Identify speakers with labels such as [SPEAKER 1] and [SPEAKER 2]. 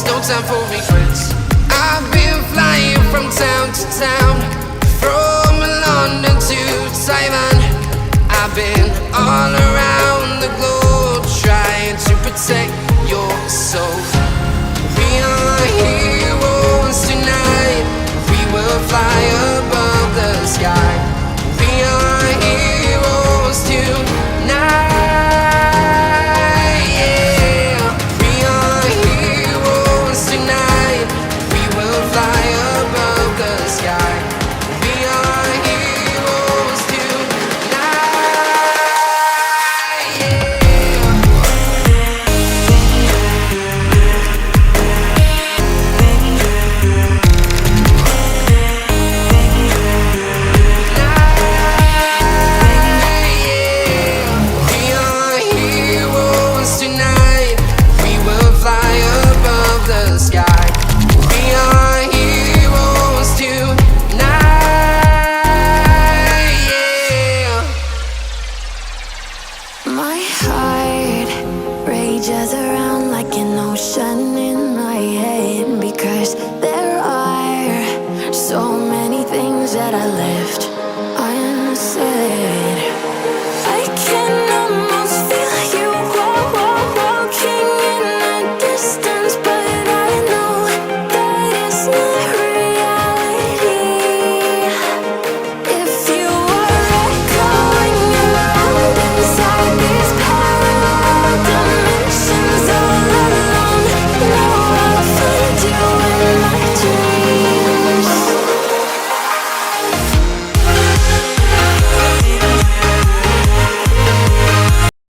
[SPEAKER 1] no time for regrets. I've been flying from town to town, from London to Taiwan. I've been all around the globe trying to protect your soul. We are heroes tonight. We will fly above the sky. We are heroes tonight. Yeah, we are heroes tonight. We will fly above the sky. We are heroes tonight. Yeah.
[SPEAKER 2] My heart rages around like an ocean in my head, because there are so many things that I left unsaid. I can't